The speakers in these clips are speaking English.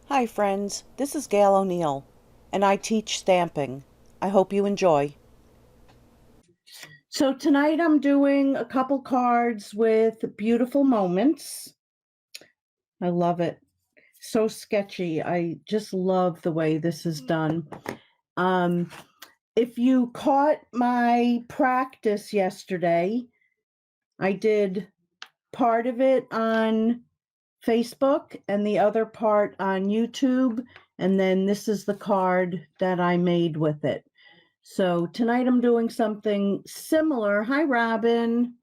Hi friends, this is Gail O'Neill, and I teach stamping. I hope you enjoy. So tonight I'm doing a couple cards with beautiful moments. I love it. So sketchy. I just love the way this is done. Um, if you caught my practice yesterday, I did part of it on Facebook and the other part on YouTube, and then this is the card that I made with it. So tonight I'm doing something similar. Hi, Robin.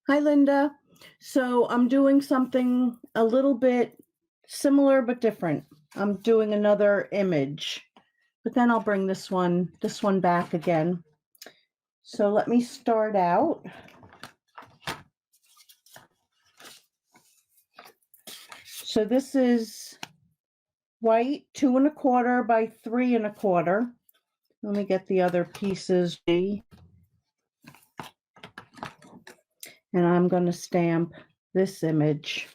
Hi, Linda. So I'm doing something a little bit similar but different. I'm doing another image, but then I'll bring this one back again. So let me start out. So this is white, 2 1/4 by 3 1/4. Let me get the other pieces. And I'm going to stamp this image.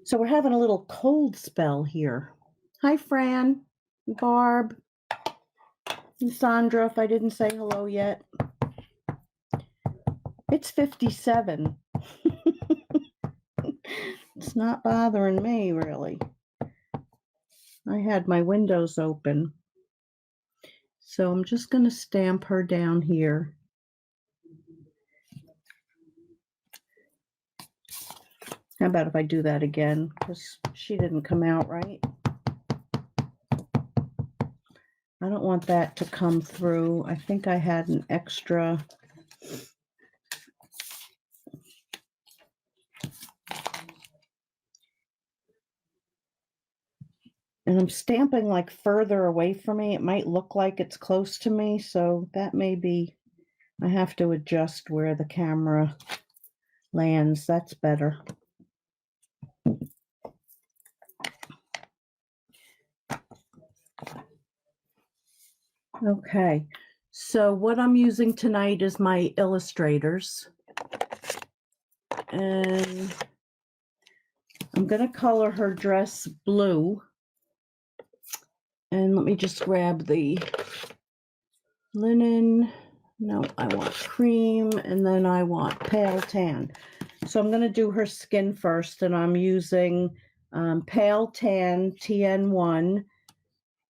So we're having a little cold spell here. Hi, Fran, Barb, and Sandra, if I didn't say hello yet. It's 57. It's not bothering me, really. I had my windows open. So I'm just going to stamp her down here. How about if I do that again? Because she didn't come out right. I don't want that to come through. I think I had an extra. And I'm stamping like further away from me. It might look like it's close to me, so that may be, I have to adjust where the camera lands. That's better. Okay, so what I'm using tonight is my illustrators. And I'm going to color her dress blue. And let me just grab the linen. No, I want cream, and then I want pale tan. So I'm going to do her skin first, and I'm using pale tan TN1,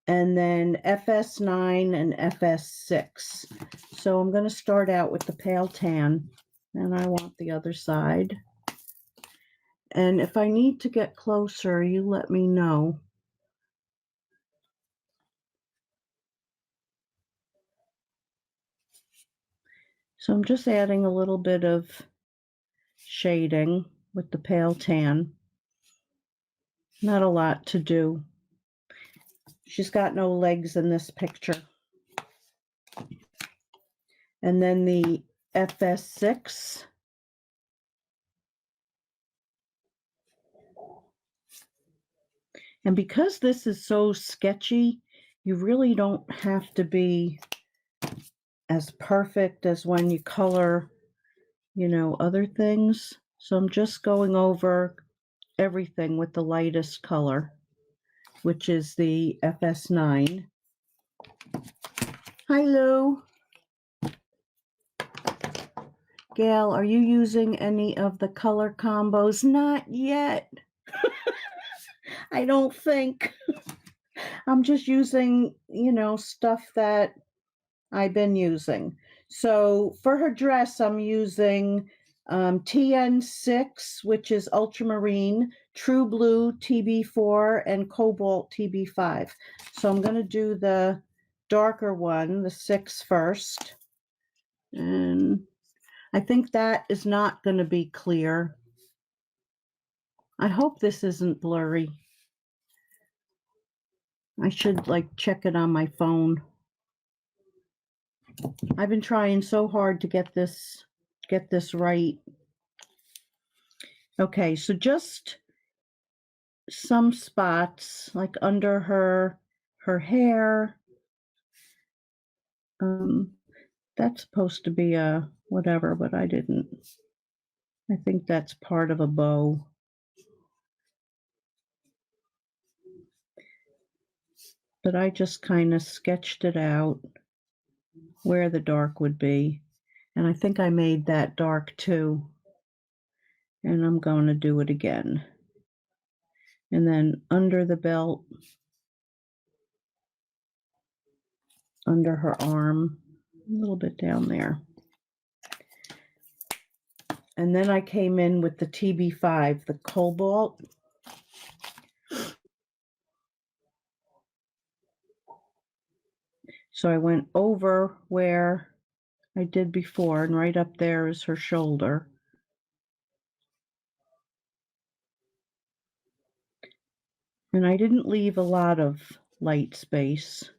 and then FS9 and FS6. So I'm going to start out with the pale tan, and I want the other side. And if I need to get closer, you let me know. So I'm just adding a little bit of shading with the pale tan. Not a lot to do. She's got no legs in this picture. And then the FS6. And because this is so sketchy, you really don't have to be as perfect as when you color, other things. So I'm just going over everything with the lightest color, which is the FS9. Hi, Lou. Gail, are you using any of the color combos? Not yet. I don't think. I'm just using, stuff that I've been using. So for her dress, I'm using TN6, which is ultramarine, true blue TB4, and cobalt TB5. So I'm going to do the darker one, the 6 first. And I think that is not going to be clear. I hope this isn't blurry. I should check it on my phone. I've been trying so hard to get this right. Okay, so just some spots like under her hair. That's supposed to be a whatever, but I didn't. I think that's part of a bow. But I just kind of sketched it out where the dark would be. And I think I made that dark too. And I'm going to do it again. And then under the belt, under her arm, a little bit down there. And then I came in with the TB5, the Cobalt. So I went over where I did before, and right up there is her shoulder. And I didn't leave a lot of light space.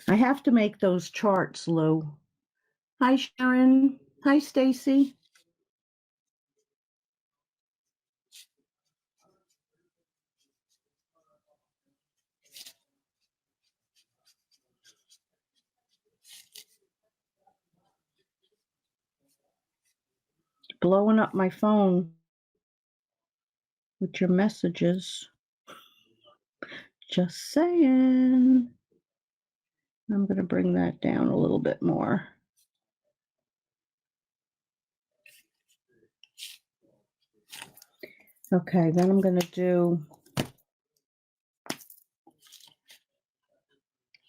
I have to make those charts, Lou. Hi, Sharon. Hi, Stacy. Blowing up my phone with your messages. Just saying. I'm going to bring that down a little bit more. Okay, then I'm going to do,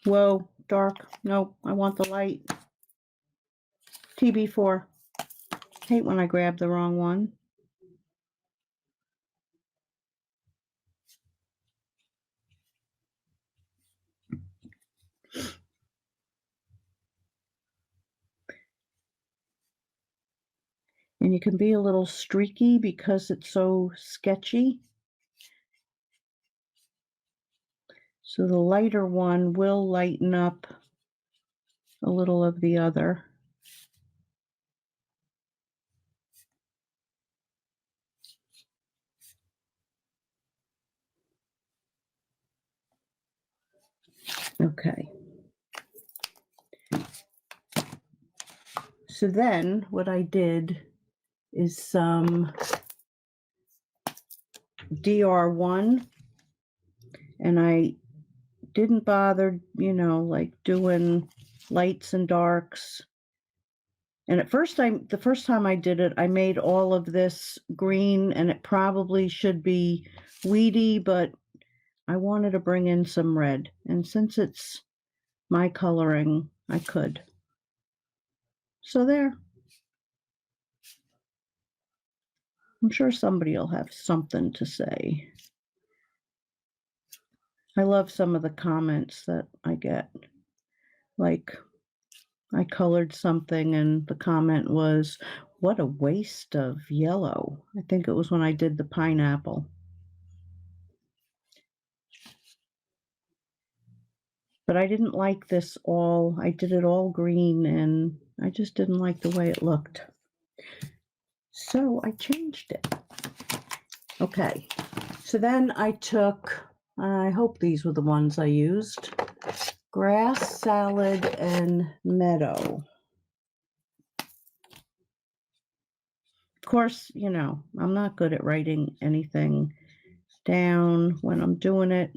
whoa, dark. Nope, I want the light. TB4. Hate when I grab the wrong one. And you can be a little streaky because it's so sketchy. So the lighter one will lighten up a little of the other. Okay. So then what I did is some DR1, and I didn't bother, like doing lights and darks. And the first time I did it, I made all of this green, and it probably should be weedy, but I wanted to bring in some red. And since it's my coloring, I could. So there. I'm sure somebody will have something to say. I love some of the comments that I get. Like, I colored something and the comment was, what a waste of yellow. I think it was when I did the pineapple. But I didn't like this all. I did it all green, and I just didn't like the way it looked. So I changed it. Okay, so then I took, I hope these were the ones I used, grass, salad, and meadow. Of course, I'm not good at writing anything down when I'm doing it.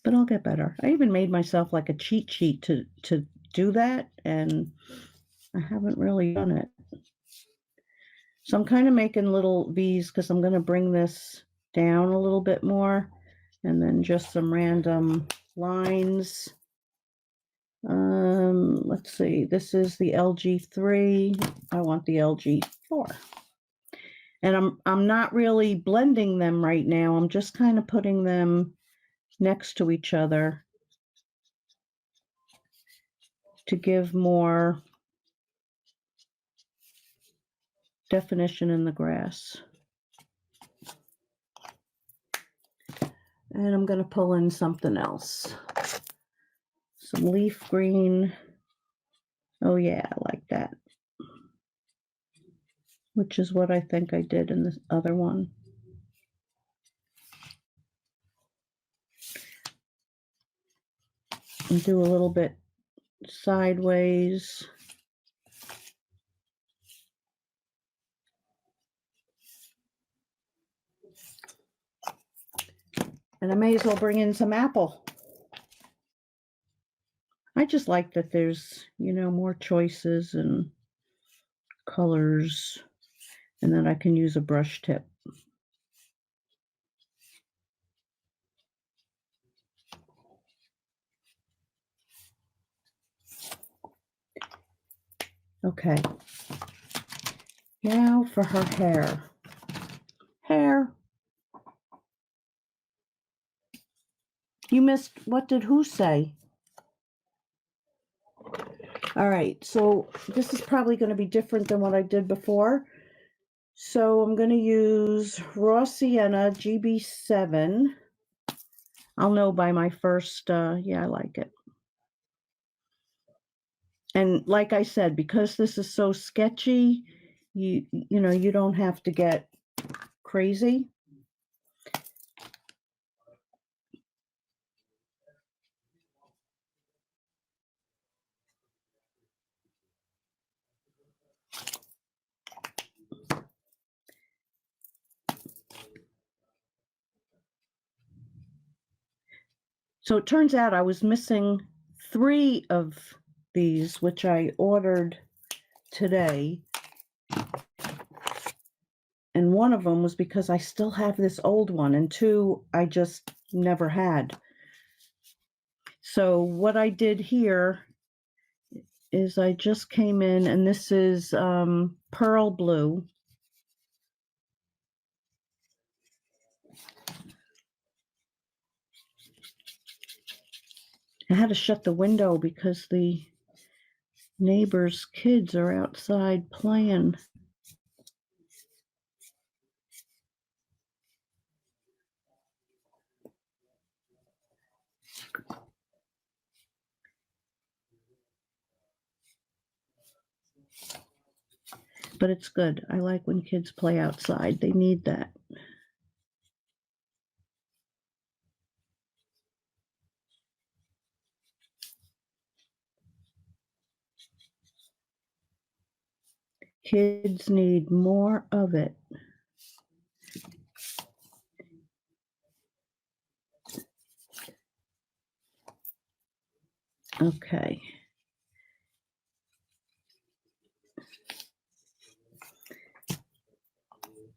But I'll get better. I even made myself like a cheat sheet to do that, and I haven't really done it. So I'm kind of making little V's because I'm going to bring this down a little bit more, and then just some random lines. Let's see. This is the LG3. I want the LG4. And I'm not really blending them right now. I'm just kind of putting them next to each other to give more definition in the grass. And I'm going to pull in something else. some leaf green. Oh yeah, I like that. Which is what I think I did in this other one. And do a little bit sideways. And I may as well bring in some apple. I just like that there's, you know, more choices and colors, and then I can use a brush tip. Okay. Now for her hair. Hair. You missed, what did who say? All right, so this is probably going to be different than what I did before. So I'm going to use Raw Sienna GB7. I'll know by my first, yeah, I like it. And like I said, because this is so sketchy, you know, you don't have to get crazy. So it turns out I was missing 3 of these, which I ordered today. And one of them was because I still have this old one, and 2 I just never had. So what I did here is I just came in, and this is pearl blue. I had to shut the window because the neighbor's kids are outside playing. But it's good. I like when kids play outside. They need that. Kids need more of it. Okay.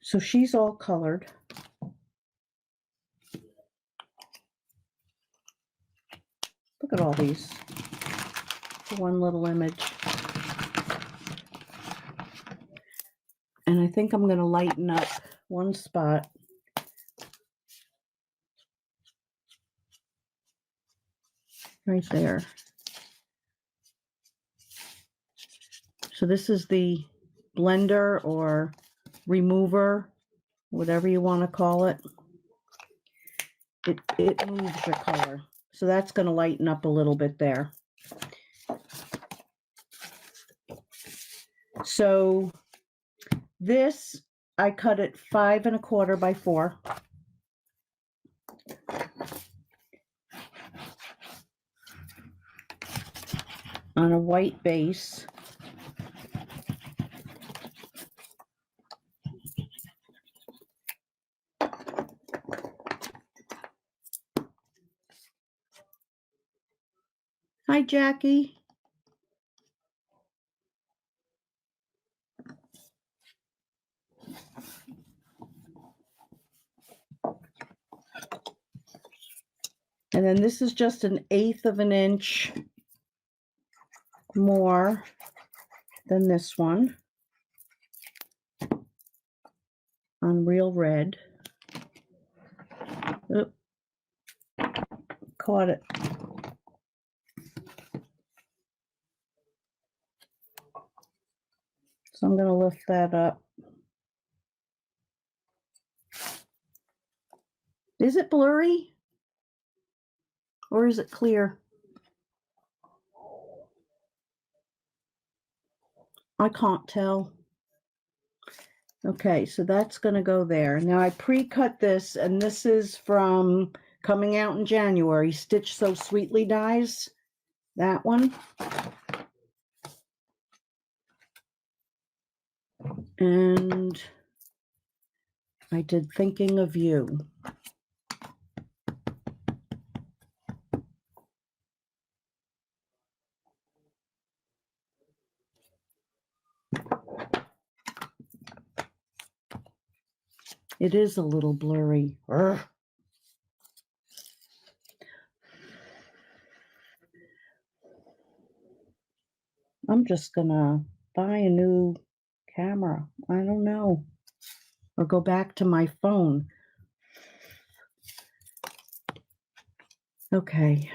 So she's all colored. Look at all these. One little image. And I think I'm going to lighten up one spot. Right there. So this is the blender or remover, whatever you want to call it. It moves your color. So that's going to lighten up a little bit there. So this, I cut it 5 1/4 by 4. On a white base. Hi, Jackie. And then this is just 1/8 of an inch more than this one on real red. Oop. Caught it. So I'm going to lift that up. Is it blurry? Or is it clear? I can't tell. Okay, so that's going to go there. Now I pre-cut this, and this is from coming out in January, Stitch So Sweetly Dies. That one. And I did Thinking of You. It is a little blurry. Urgh. I'm just gonna buy a new camera. I don't know. Or go back to my phone. Okay.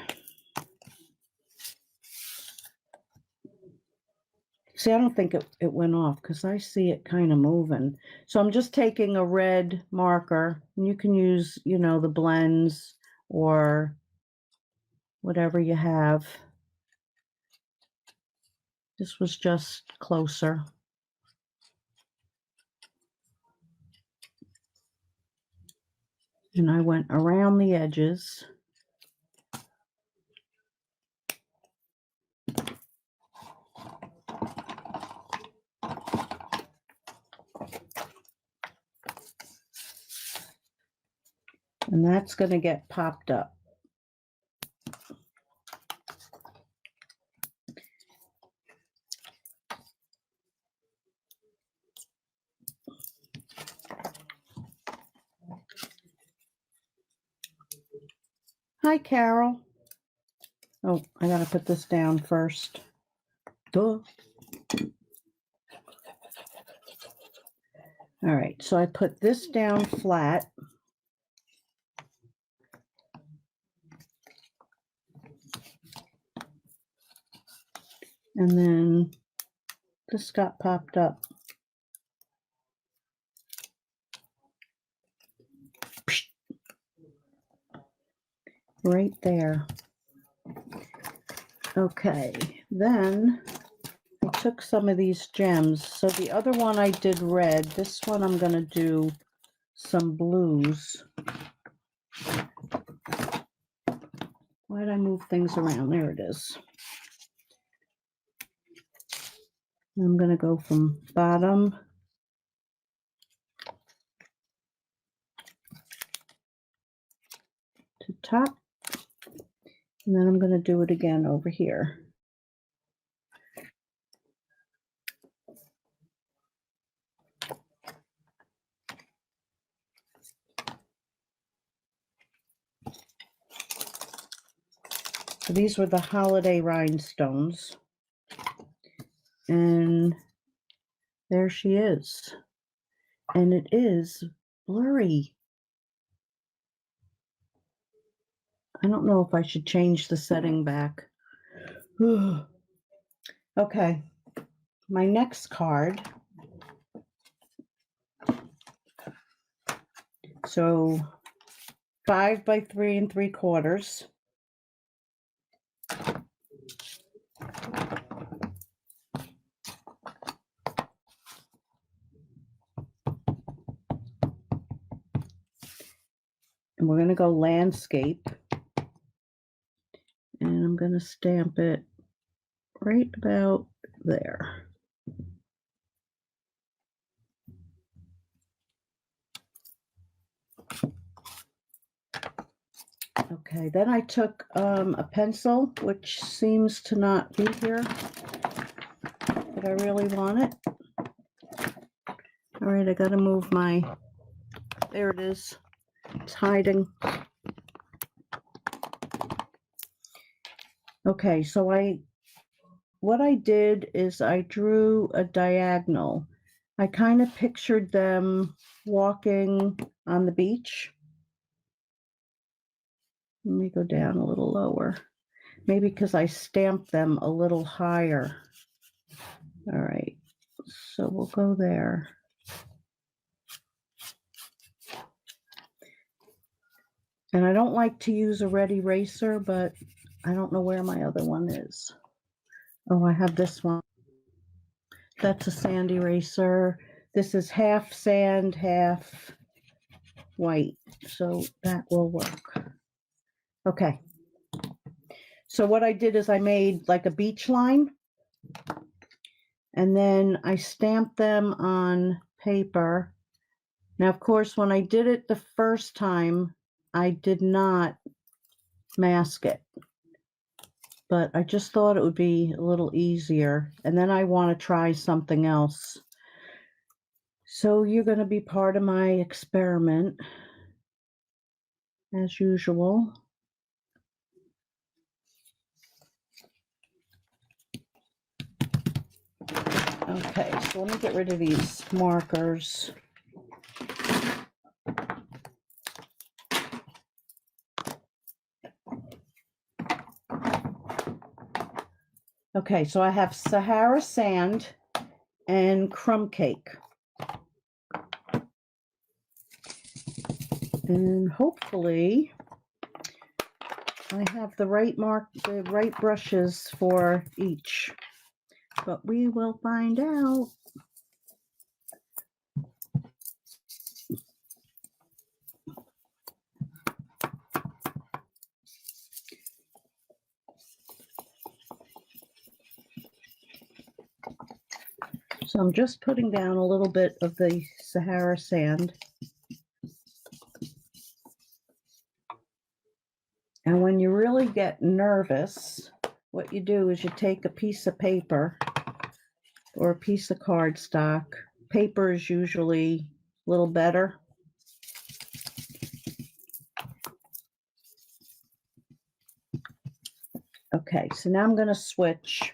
See, I don't think it went off because I see it kind of moving. So I'm just taking a red marker, and you can use, you know, the blends or whatever you have. This was just closer. And I went around the edges. And that's going to get popped up. Hi, Carol. Oh, I got to put this down first. Duh. All right, so I put this down flat. And then this got popped up. Right there. Okay, then I took some of these gems. So the other one I did red. This one I'm going to do some blues. Why did I move things around? There it is. I'm going to go from bottom to top. And then I'm going to do it again over here. So these were the holiday rhinestones. And there she is. And it is blurry. I don't know if I should change the setting back. Okay, my next card. So 5 by 3 3/4. And we're going to go landscape. And I'm going to stamp it right about there. Okay, then I took a pencil, which seems to not be here, but I really want it. All right, I got to move my, there it is. It's hiding. Okay, so what I did is I drew a diagonal. I kind of pictured them walking on the beach. Let me go down a little lower. Maybe because I stamped them a little higher. All right, so we'll go there. And I don't like to use a red eraser, but I don't know where my other one is. Oh, I have this one. That's a sand eraser. This is half sand, half white, so that will work. Okay. So what I did is I made like a beach line, and then I stamped them on paper. Now, of course, when I did it the first time, I did not mask it, but I just thought it would be a little easier. And then I want to try something else. So you're going to be part of my experiment, as usual. Okay, so let me get rid of these markers. Okay, so I have Sahara sand and crumb cake. And hopefully I have the right brushes for each, but we will find out. So I'm just putting down a little bit of the Sahara sand. And when you really get nervous, what you do is you take a piece of paper or a piece of cardstock. Paper is usually a little better. Okay, so now I'm going to switch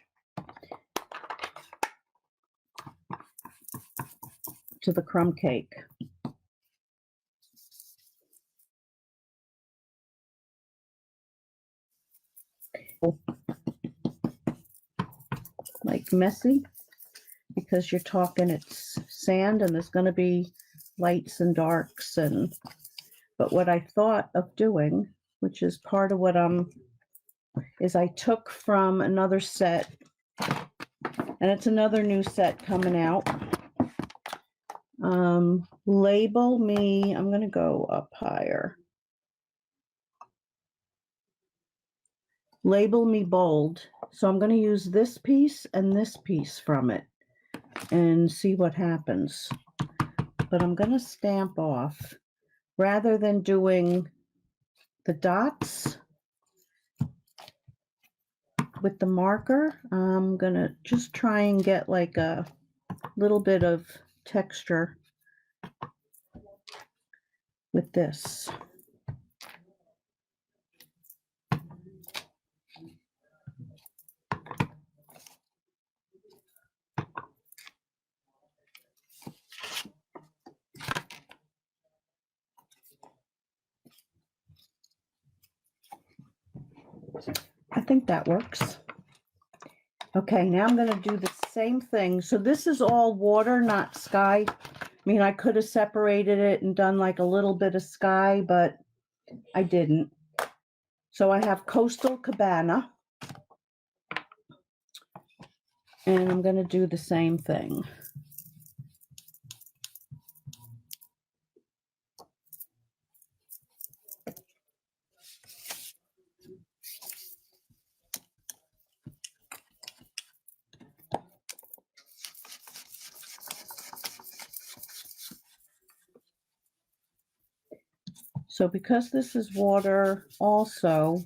to the crumb cake. Like messy, because you're talking it's sand and there's going to be lights and darks. But what I thought of doing, which is part of what is I took from another set, and it's another new set coming out. Label me, I'm going to go up higher. Label me bold. So I'm going to use this piece and this piece from it and see what happens. But I'm going to stamp off. Rather than doing the dots with the marker, I'm going to just try and get like a little bit of texture with this. I think that works. Okay, now I'm going to do the same thing. So this is all water, not sky. I mean, I could have separated it and done like a little bit of sky, but I didn't. So I have Coastal Cabana. And I'm going to do the same thing. So because this is water also,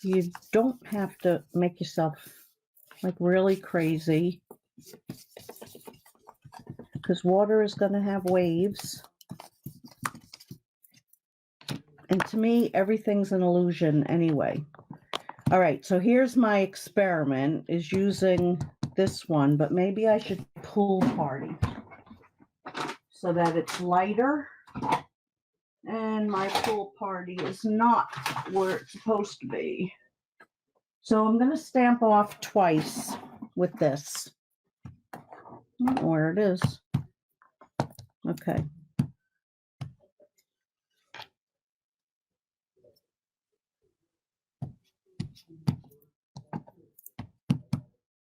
you don't have to make yourself like really crazy, because water is going to have waves. And to me, everything's an illusion anyway. All right, so here's my experiment, is using this one, but maybe I should pool party so that it's lighter. And my pool party is not where it's supposed to be. So I'm going to stamp off twice with this. I don't know where it is. Okay.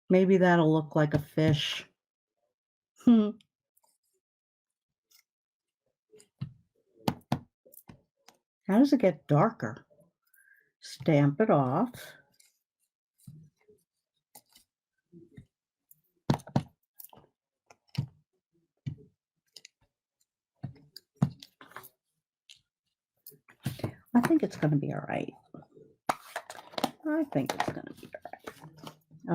Maybe that'll look like a fish. How does it get darker? Stamp it off. I think it's going to be all right. I think it's going to be all right.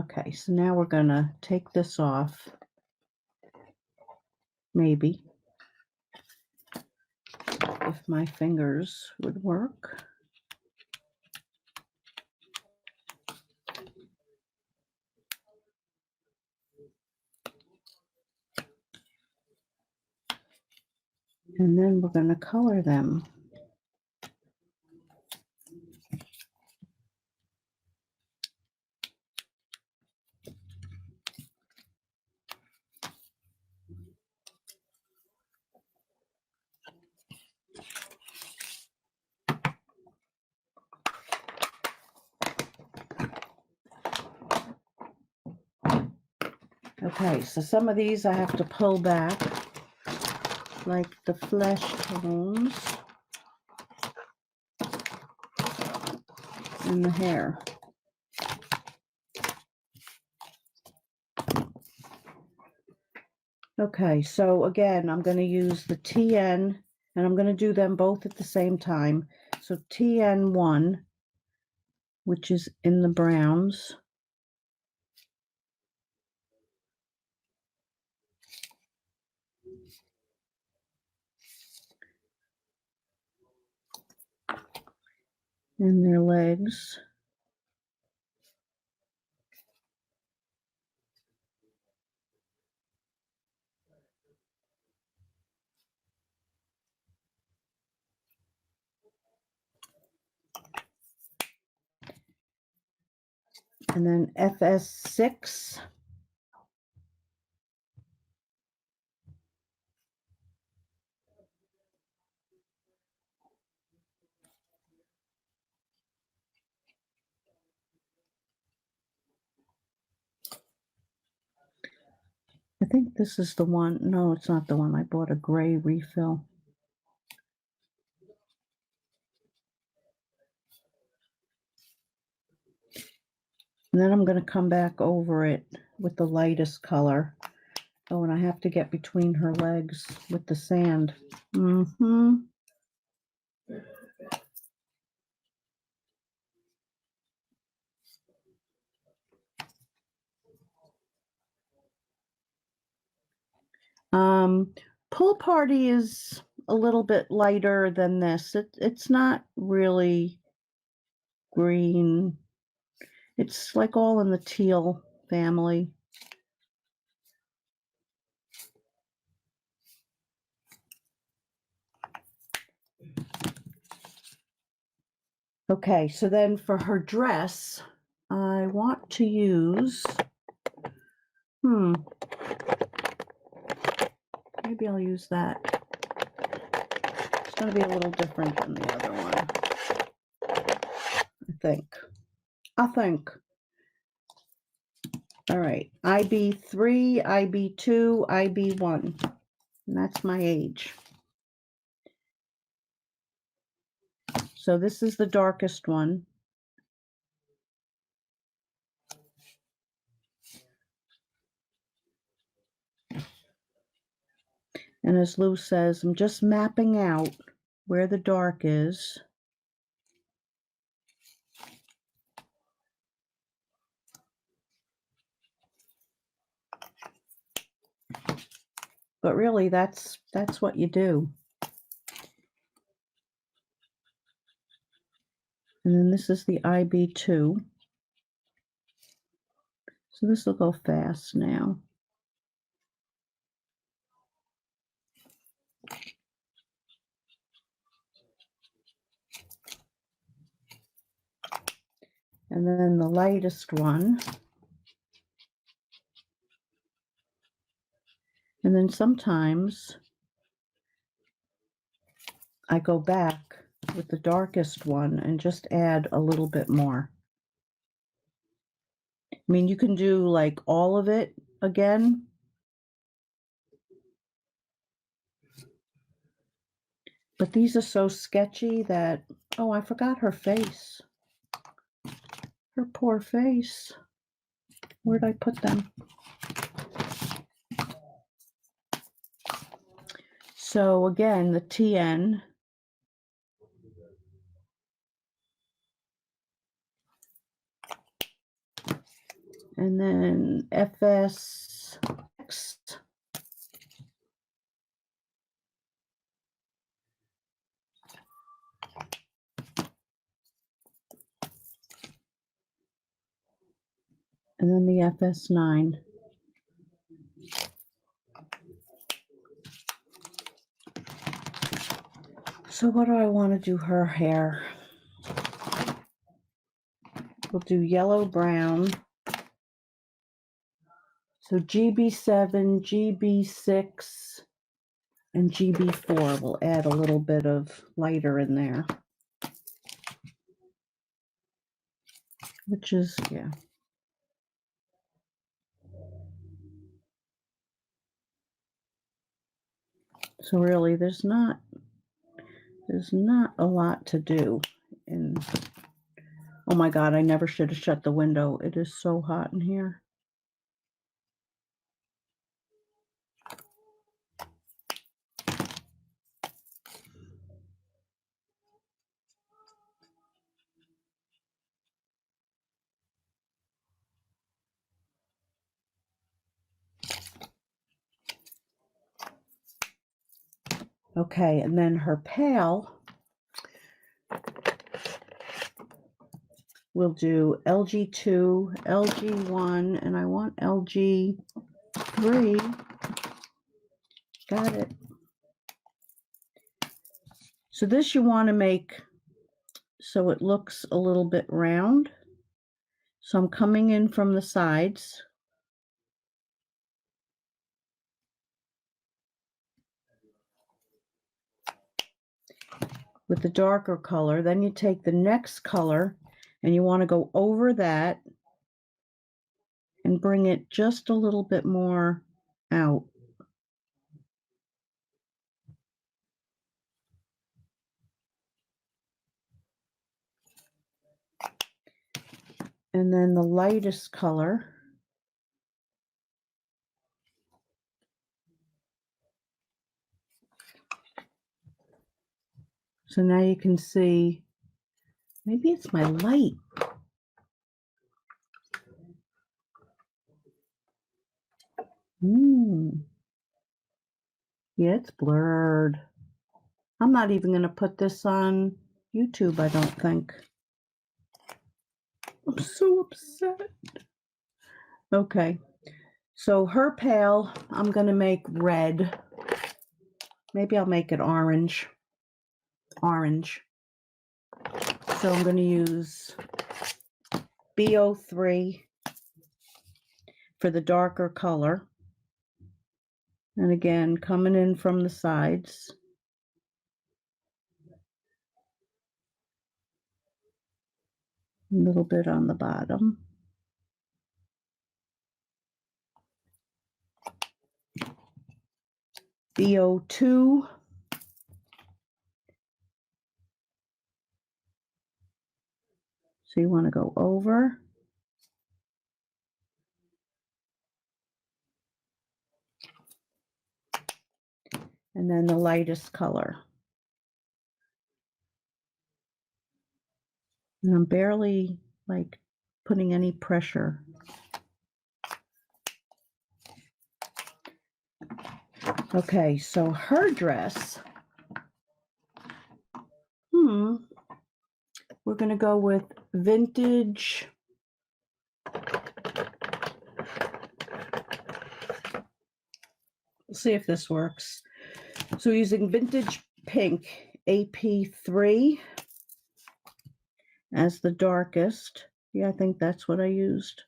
Okay, so now we're going to take this off. Maybe. If my fingers would work. And then we're going to color them. Okay, so some of these I have to pull back, like the flesh tones and the hair. Okay, so again, I'm going to use the TN, and I'm going to do them both at the same time. So TN1, which is in the browns. And their legs. And then FS6. I think this is the one. No, it's not the one. I bought a gray refill. And then I'm going to come back over it with the lightest color. Oh, and I have to get between her legs with the sand. Pool Party is a little bit lighter than this. It's not really green. It's like all in the teal family. Okay, so then for her dress, I want to use, maybe I'll use that. It's going to be a little different than the other one, I think. All right, IB3, IB2, IB1, and that's my age. So this is the darkest one. And as Lou says, I'm just mapping out where the dark is. But really, that's what you do. And then this is the IB2. So this will go fast now. And then the lightest one. And then sometimes I go back with the darkest one and just add a little bit more. I mean, you can do like all of it again, But these are so sketchy that, oh, I forgot her face. Her poor face. Where'd I put them? So again, the TN. And then FS. And then the FS9. So what do I want to do her hair? We'll do yellow brown. So GB7, GB6, and GB4. We'll add a little bit of lighter in there. Which is, yeah. So really there's not a lot to do. And oh my God, I never should have shut the window. It is so hot in here. Okay, and then her pail, we'll do LG2, LG1, and I want LG3. Got it. So this you want to make so it looks a little bit round. So I'm coming in from the sides. With the darker color, then you take the next color and you want to go over that and bring it just a little bit more out. And then the lightest color. So now you can see, maybe it's my light. Yeah, it's blurred. I'm not even going to put this on YouTube, I don't think. I'm so upset. Okay, so her pail, I'm going to make red. Maybe I'll make it orange. Orange. So I'm going to use B03 for the darker color. And again, coming in from the sides. A little bit on the bottom. B02. So you want to go over. And then the lightest color. And I'm barely like putting any pressure. Okay, so her dress. We're going to go with vintage. We'll see if this works. So using vintage pink AP3 as the darkest. Yeah, I think that's what I used.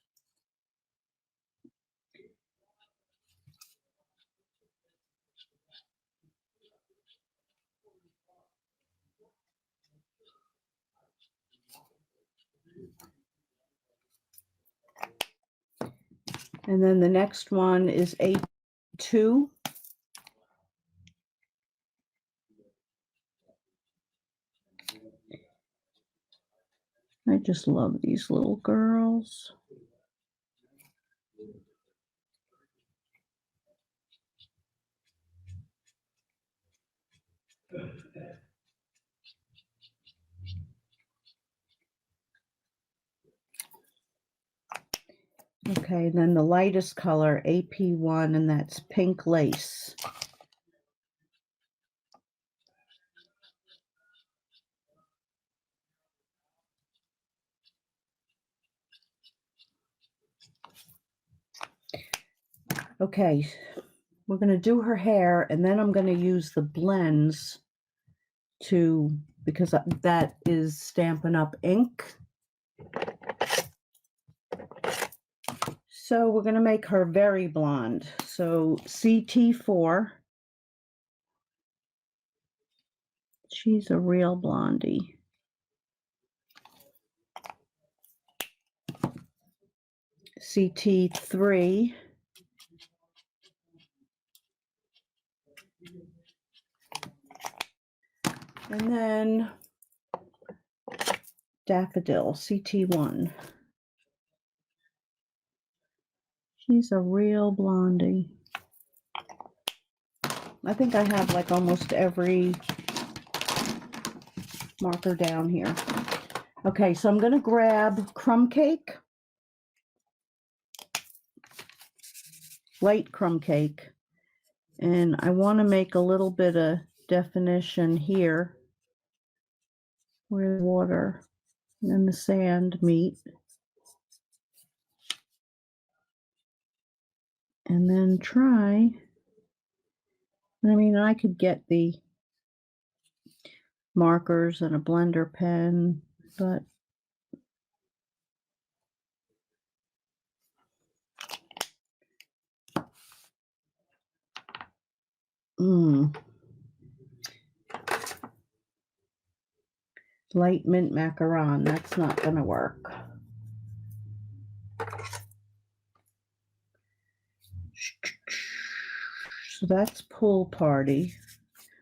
And then the next one is A2. I just love these little girls. Okay, then the lightest color, AP1, and that's pink lace. Okay, we're going to do her hair, and then I'm going to use the blends because that is Stampin' Up! Ink. So we're going to make her very blonde. So CT4. She's a real blondie. CT3. And then Daffodil, CT1. She's a real blondie. I think I have like almost every marker down here. Okay, so I'm going to grab crumb cake, light crumb cake, and I want to make a little bit of definition here where the water and the sand meet. And then try, I mean, I could get the markers and a blender pen, but light mint macaron, that's not going to work. So that's pool party,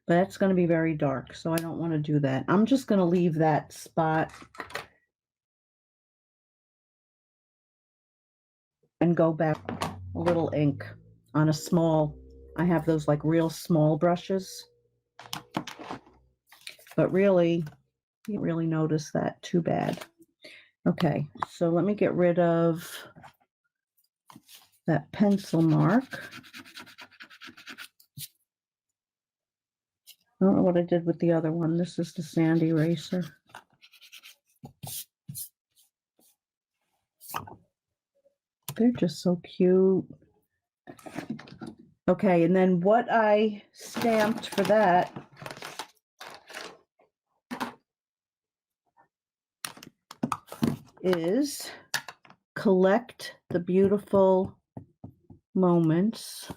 but that's going to be very dark, so I don't want to do that. I'm just going to leave that spot and go back a little ink on a small, I have those like real small brushes, but really, you can't really notice that too bad. Okay, so let me get rid of that pencil mark. I don't know what I did with the other one. This is the sand eraser. They're just so cute. Okay, and then what I stamped for that is collect the beautiful moments.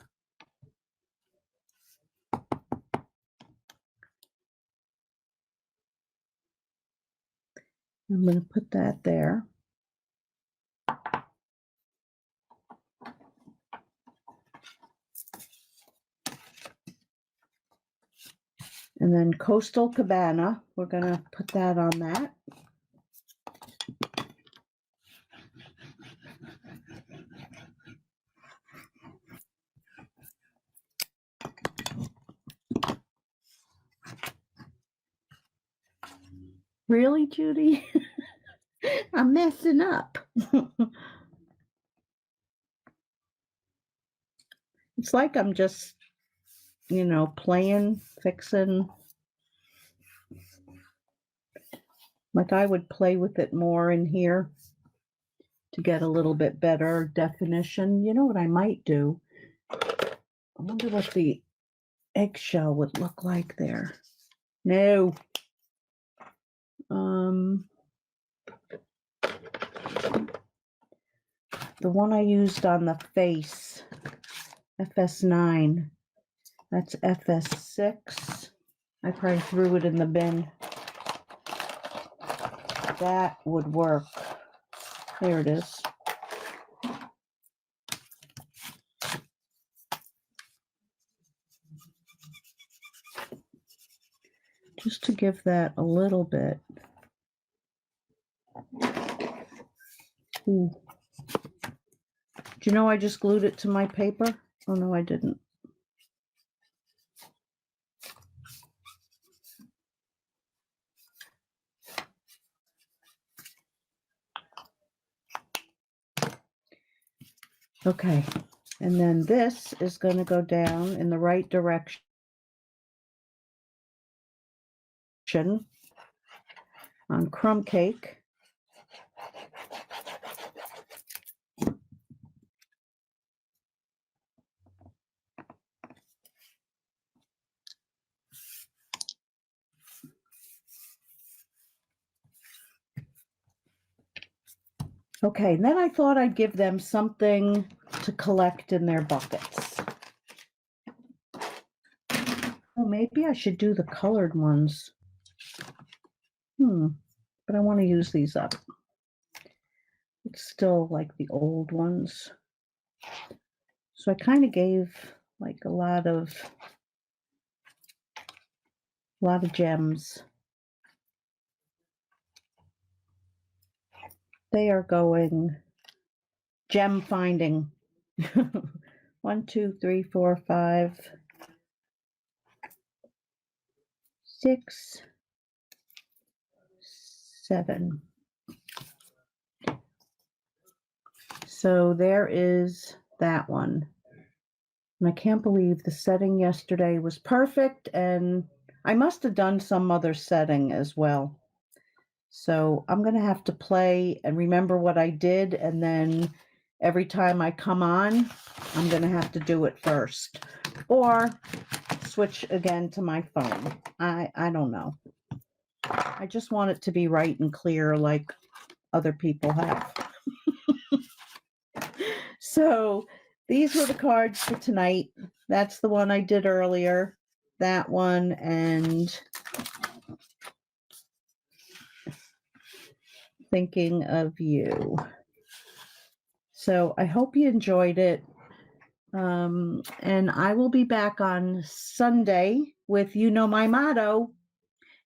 I'm going to put that there. And then Coastal Cabana, we're going to put that on that. Really, Judy? I'm messing up. It's like I'm just, you know, playing, fixing. Like I would play with it more in here to get a little bit better definition. You know what I might do? I wonder what the eggshell would look like there. No. The one I used on the face, FS9, that's FS6. I probably threw it in the bin. That would work. There it is. Just to give that a little bit. Ooh. Do you know I just glued it to my paper? Oh, no, I didn't. Okay, and then this is going to go down in the right direction on crumb cake. Okay, and then I thought I'd give them something to collect in their buckets. Oh, maybe I should do the colored ones. But I want to use these up. It's still like the old ones. So I kind of gave like a lot of gems. They are going gem finding. 1, 2, 3, 4, 5, 6, 7. So there is that one. And I can't believe the setting yesterday was perfect, and I must have done some other setting as well. So I'm going to have to play and remember what I did, and then every time I come on, I'm going to have to do it first. Or switch again to my phone. I don't know. I just want it to be right and clear like other people have. So these were the cards for tonight. That's the one I did earlier. That one, and thinking of you. So I hope you enjoyed it. And I will be back on Sunday with You Know My Motto.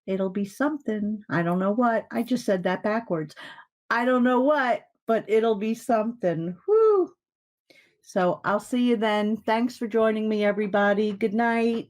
It'll be something. I don't know what. I just said that backwards. I don't know what, but it'll be something. Whoo! So I'll see you then. Thanks for joining me, everybody. Good night.